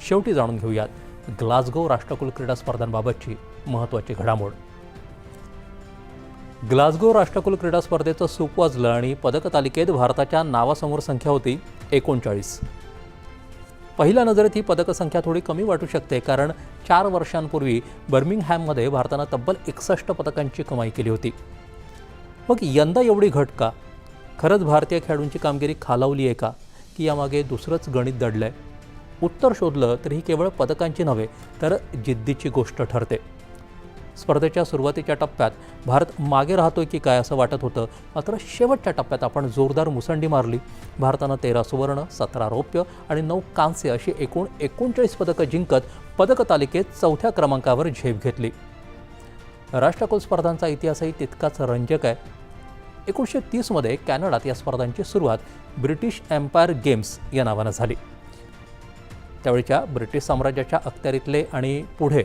शेवटी जाणून घेऊयात ग्लासगो राष्ट्रकुल क्रीडा स्पर्धांबाबतची महत्त्वाची घडामोड. ग्लासगो राष्ट्रकुल क्रीडा स्पर्धेचं सूप वाजलं आणि पदक तालिकेत भारताच्या नावासमोर संख्या होती 39. पहिल्या नजरेत ही पदक संख्या थोडी कमी वाटू शकते, कारण 4 वर्षांपूर्वी बर्मिंगहॅममध्ये भारतानं तब्बल 61 पदकांची कमाई केली होती. मग यंदा एवढी घट का? खरंच भारतीय खेळाडूंची कामगिरी खालावली आहे का, की यामागे दुसरंच गणित दडलंय? उत्तर शोधलं तर ही केवळ पदकांची नव्हे तर जिद्दीची गोष्ट ठरते. स्पर्धेच्या सुरुवातीच्या टप्प्यात भारत मागे राहतोय की काय असं वाटत होतं, मात्र शेवटच्या टप्प्यात आपण जोरदार मुसंडी मारली. भारतानं 13 सुवर्ण, 17 रौप्य आणि 9 कांस्य अशी एकूण 39 पदकं जिंकत पदक तालिकेत 4थ्या क्रमांकावर झेप घेतली. राष्ट्रकुल स्पर्धांचा इतिहासही तितकाच रंजक आहे. 1930मध्ये कॅनडात या स्पर्धांची सुरुवात ब्रिटिश एम्पायर गेम्स या नावानं झाली. त्यावेळच्या ब्रिटिश साम्राज्याच्या अखत्यारीतले आणि पुढे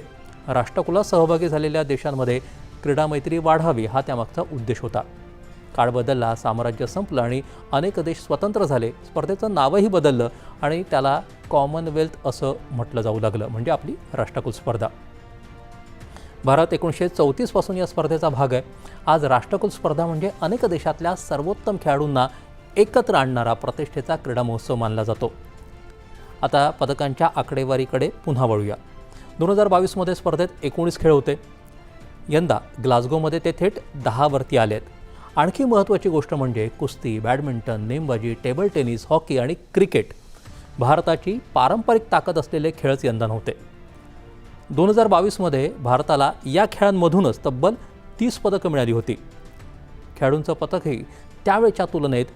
राष्ट्रकुलात सहभागी झालेल्या देशांमध्ये क्रीडा मैत्री वाढावी हा त्यामागचा उद्देश होता. काळ बदलला, साम्राज्य संपलं आणि अनेक देश स्वतंत्र झाले. स्पर्धेचं नावही बदललं आणि त्याला कॉमनवेल्थ असं म्हटलं जाऊ लागलं, म्हणजे आपली राष्ट्रकुल स्पर्धा. भारत 1934 पासून या स्पर्धेचा भाग आहे. आज राष्ट्रकुल स्पर्धा म्हणजे अनेक देशातल्या सर्वोत्तम खेळाडूंना एकत्र आणणारा प्रतिष्ठेचा क्रीडा महोत्सव मानला जातो. आता पदकांच्या आकडेवारीकडे पुन्हा वळूया. 2022मध्ये स्पर्धेत 19 खेळ होते. यंदा ग्लासगोमध्ये ते थेट 10 वरती आलेत. आणखी महत्त्वाची गोष्ट म्हणजे कुस्ती, बॅडमिंटन, नेमबाजी, टेबल टेनिस, हॉकी आणि क्रिकेट भारताची पारंपरिक ताकद असलेले खेळच यंदा नव्हते. 2022मध्ये भारताला या खेळांमधूनच तब्बल 30 पदकं मिळाली होती. खेळाडूंचं पदकही त्यावेळच्या तुलनेत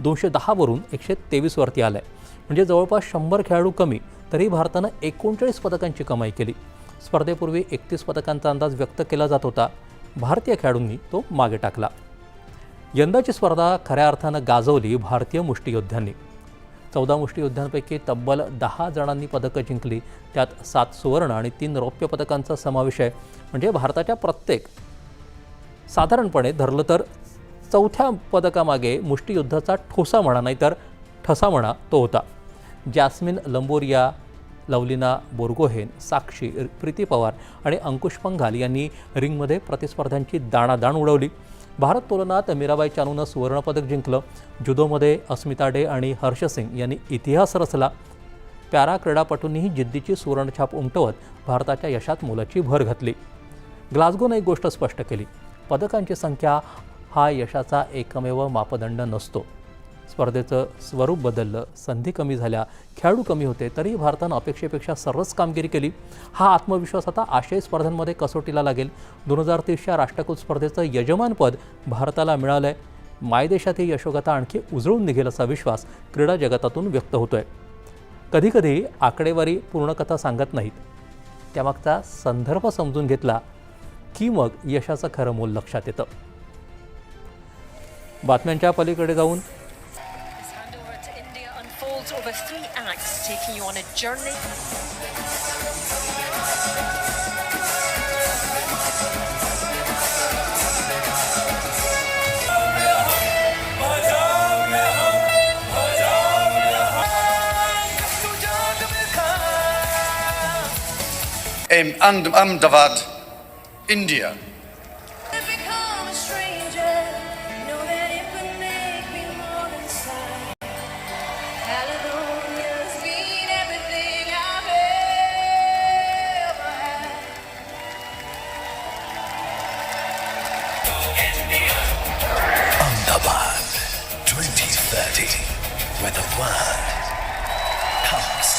210 वरून 123 वरती आलं आहे. म्हणजे जवळपास 100 खेळाडू कमी, तरी भारतानं 39 पदकांची कमाई केली. स्पर्धेपूर्वी 31 पदकांचा अंदाज व्यक्त केला जात होता. भारतीय खेळाडूंनी तो मागे टाकला. यंदाची स्पर्धा खऱ्या अर्थानं गाजवली भारतीय मुष्टियोद्ध्यांनी. 14 मुष्टियोद्ध्यांपैकी तब्बल 10 जणांनी पदकं जिंकली. त्यात 7 सुवर्ण आणि 3 रौप्य पदकांचा समावेश आहे. म्हणजे भारताच्या प्रत्येक साधारणपणे धरलं तर 4थ्या पदकामागे मुष्टियुद्धाचा ठोसा म्हणा, नाहीतर ठसा म्हणा, तो होता. जॅस्मिन लंबोरिया, लवलिना बोरगोहेन, साक्षी, प्रीती पवार आणि अंकुश पंघाल यांनी रिंगमध्ये प्रतिस्पर्ध्यांची दाणादाण उडवली. भारत तोलनात मीराबाई चानूनं सुवर्णपदक जिंकलं. जुदोमध्ये अस्मिता डे आणि हर्ष सिंग यांनी इतिहास रचला. पॅरा क्रीडापटूंनीही जिद्दीची सुवर्णछाप उमटवत भारताच्या यशात मोलाची भर घातली. ग्लासगोनं एक गोष्ट स्पष्ट केली: पदकांची संख्या हा यशाचा एकमेव मापदंड नसतो. स्पर्धेचं स्वरूप बदललं, संधी कमी झाल्या, खेळाडू कमी होते, तरीही भारतानं अपेक्षेपेक्षा सर्वच कामगिरी केली. हा आत्मविश्वास आता आशियाई स्पर्धांमध्ये कसोटीला लागेल. 2030च्या राष्ट्रकुल स्पर्धेचं यजमानपद भारताला मिळालं आहे. मायदेशात ही यशोगाथा आणखी उजळून निघेल असा विश्वास क्रीडा जगतातून व्यक्त होतोय. कधीकधी आकडेवारी पूर्ण कथा सांगत नाहीत. त्यामागचा संदर्भ समजून घेतला की मग यशाचं खरं मोल लक्षात येतं. बातम्यांच्या पलीकडे जाऊन over 3 acts, taking you on a journey. Ahmedabad, India. Ahmedabad 2030, where the world comes